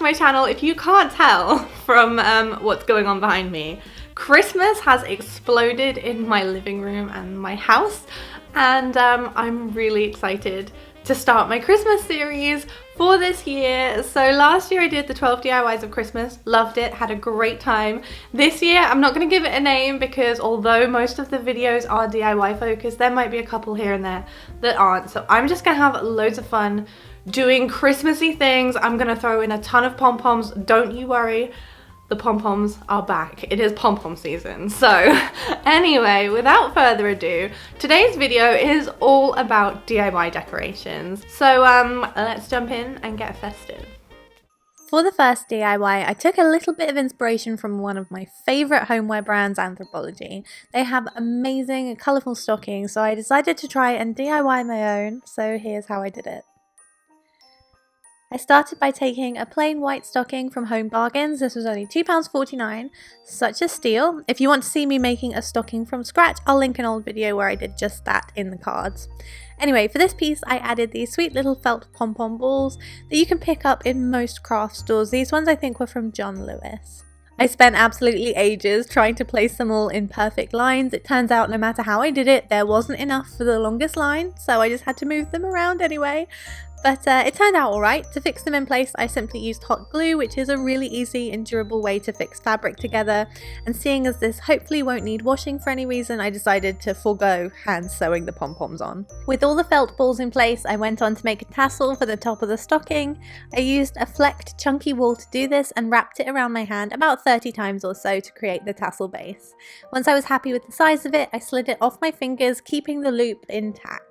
to my channel. If you can't tell from what's going on behind me, Christmas has exploded in my living room and my house, and I'm really excited to start my Christmas series for this year. So last year I did the 12 DIYs of Christmas, loved it, had a great time. This year I'm not going to give it a name because although most of the videos are DIY focused, there might be a couple here and there that aren't. So I'm just going to have loads of fun doing Christmassy things. I'm going to throw in a ton of pom-poms, don't you worry. The pom-poms are back. It is pom-pom season. So anyway, without further ado, today's video is all about DIY decorations. So let's jump in and get festive. For the first DIY, I took a little bit of inspiration from one of my favourite homeware brands, Anthropologie. They have amazing and colourful stockings, so I decided to try and DIY my own. So here's how I did it. I started by taking a plain white stocking from Home Bargains. This was only £2.49, such a steal. If you want to see me making a stocking from scratch, I'll link an old video where I did just that in the cards. Anyway, for this piece I added these sweet little felt pom-pom balls that you can pick up in most craft stores. These ones I think were from John Lewis. I spent absolutely ages trying to place them all in perfect lines. It turns out no matter how I did it, there wasn't enough for the longest line, so I just had to move them around anyway. But it turned out alright. To fix them in place, I simply used hot glue, which is a really easy and durable way to fix fabric together. And seeing as this hopefully won't need washing for any reason, I decided to forego hand sewing the pom-poms on. With all the felt balls in place, I went on to make a tassel for the top of the stocking. I used a flecked chunky wool to do this and wrapped it around my hand about 30 times or so to create the tassel base. Once I was happy with the size of it, I slid it off my fingers, keeping the loop intact.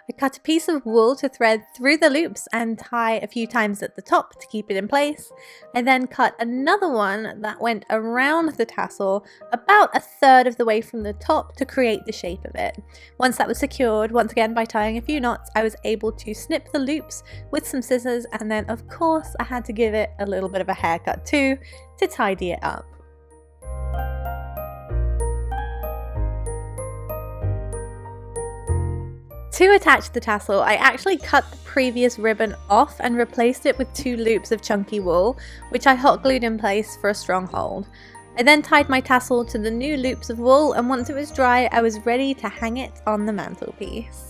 I cut a piece of wool to thread through the loops and tie a few times at the top to keep it in place. I then cut another one that went around the tassel about a third of the way from the top to create the shape of it. Once that was secured, once again by tying a few knots, I was able to snip the loops with some scissors, and then of course I had to give it a little bit of a haircut too to tidy it up. To attach the tassel, I actually cut the previous ribbon off and replaced it with 2 loops of chunky wool, which I hot glued in place for a strong hold. I then tied my tassel to the new loops of wool, and once it was dry, I was ready to hang it on the mantelpiece.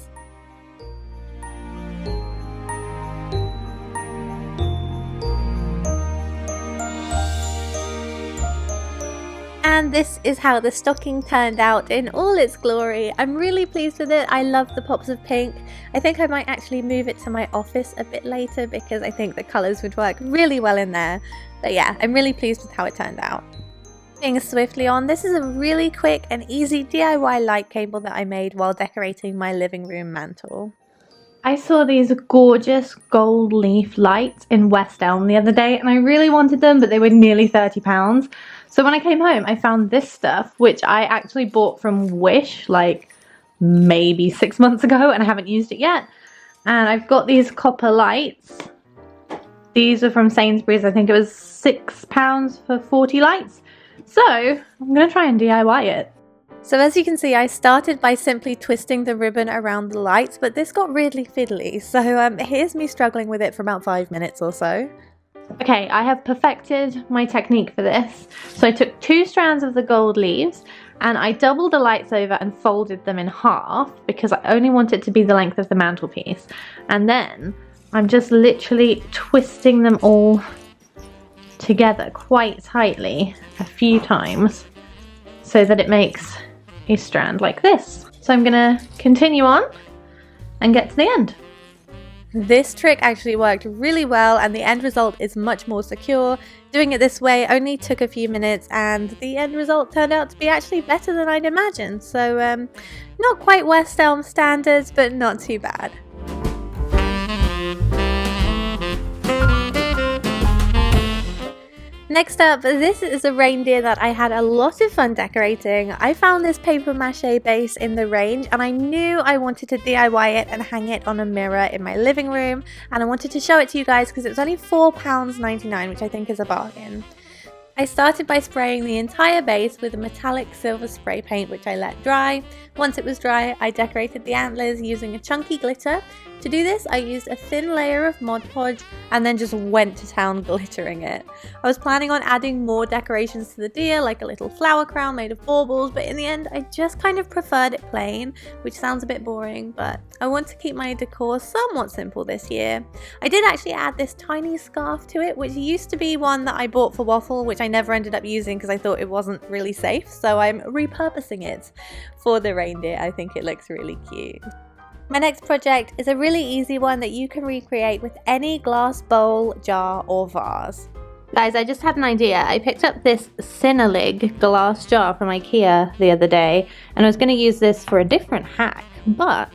And this is how the stocking turned out in all its glory. I'm really pleased with it. I love the pops of pink. I think I might actually move it to my office a bit later because I think the colours would work really well in there. But yeah, I'm really pleased with how it turned out. Moving swiftly on, this is a really quick and easy DIY light cable that I made while decorating my living room mantle. I saw these gorgeous gold leaf lights in West Elm the other day and I really wanted them, but they were nearly £30. So when I came home, I found this stuff, which I actually bought from Wish like maybe 6 months ago and I haven't used it yet. And I've got these copper lights. These are from Sainsbury's. I think it was £6 for 40 lights. So I'm going to try and DIY it. So as you can see, I started by simply twisting the ribbon around the lights, but this got really fiddly. So here's me struggling with it for about 5 minutes or so. Okay, I have perfected my technique for this. So I took 2 strands of the gold leaves and I doubled the lights over and folded them in half because I only want it to be the length of the mantelpiece. And then I'm just literally twisting them all together quite tightly a few times so that it makes a strand like this. So I'm gonna continue on and get to the end. This trick actually worked really well and the end result is much more secure. Doing it this way only took a few minutes and the end result turned out to be actually better than I'd imagined. So not quite West Elm standards, but not too bad. Next up, this is a reindeer that I had a lot of fun decorating. I found this paper mache base in the range and I knew I wanted to DIY it and hang it on a mirror in my living room, and I wanted to show it to you guys because it was only £4.99, which I think is a bargain. I started by spraying the entire base with a metallic silver spray paint which I let dry. Once it was dry, I decorated the antlers using a chunky glitter, To do this, I used a thin layer of Mod Podge and then just went to town glittering it. I was planning on adding more decorations to the deer, like a little flower crown made of baubles, but in the end I just kind of preferred it plain, which sounds a bit boring, but I want to keep my decor somewhat simple this year. I did actually add this tiny scarf to it, which used to be one that I bought for Waffle, which I never ended up using because I thought it wasn't really safe, so I'm repurposing it for the reindeer. I think it looks really cute. My next project is a really easy one that you can recreate with any glass bowl, jar or vase. Guys, I just had an idea. I picked up this Cinnalig glass jar from IKEA the other day and I was going to use this for a different hack, but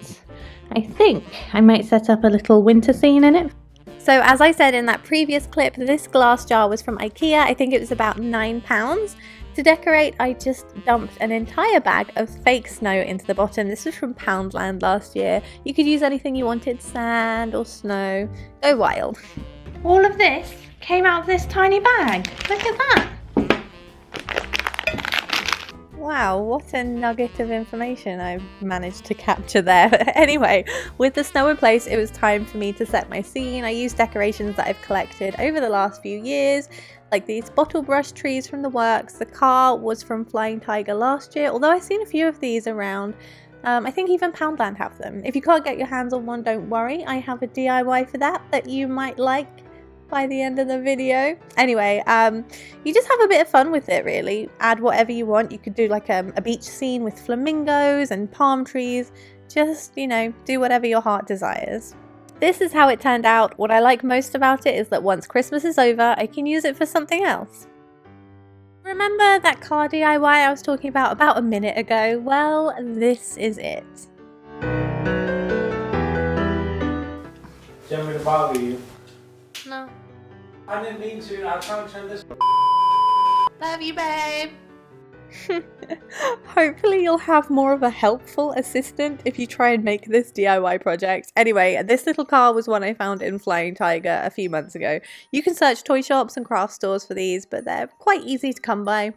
I think I might set up a little winter scene in it. So as I said in that previous clip, this glass jar was from IKEA. I think it was about £9. To decorate, I just dumped an entire bag of fake snow into the bottom. This was from Poundland last year. You could use anything you wanted, sand or snow. Go wild. All of this came out of this tiny bag. Look at that. Wow, what a nugget of information I've managed to capture there. Anyway, with the snow in place, it was time for me to set my scene. I used decorations that I've collected over the last few years, like these bottle brush trees from the works. The car was from Flying Tiger last year, although I've seen a few of these around. I think even Poundland have them. If you can't get your hands on one, don't worry. I have a DIY for that you might like by the end of the video. Anyway, you just have a bit of fun with it really. Add whatever you want. You could do like a beach scene with flamingos and palm trees. Just, you know, do whatever your heart desires. This is how it turned out. What I like most about it is that once Christmas is over, I can use it for something else. Remember that car DIY I was talking about a minute ago? Well, this is it. Do you want me to bother you? No. I didn't mean to. I'll try and turn this. Love you, babe. Hopefully you'll have more of a helpful assistant if you try and make this DIY project. Anyway, this little car was one I found in Flying Tiger a few months ago. You can search toy shops and craft stores for these, but they're quite easy to come by.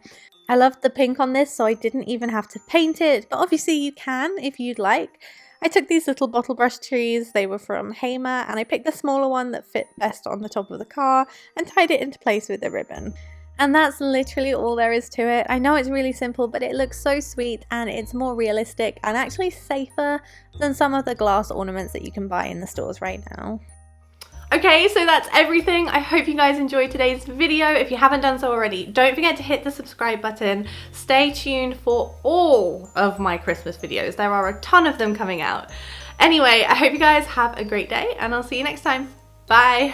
I loved the pink on this, so I didn't even have to paint it, but obviously you can if you'd like. I took these little bottle brush trees, they were from Hamer, and I picked the smaller one that fit best on the top of the car and tied it into place with a ribbon. And that's literally all there is to it. I know it's really simple, but it looks so sweet and it's more realistic and actually safer than some of the glass ornaments that you can buy in the stores right now. Okay, so that's everything. I hope you guys enjoyed today's video. If you haven't done so already, don't forget to hit the subscribe button. Stay tuned for all of my Christmas videos. There are a ton of them coming out. Anyway, I hope you guys have a great day and I'll see you next time. Bye.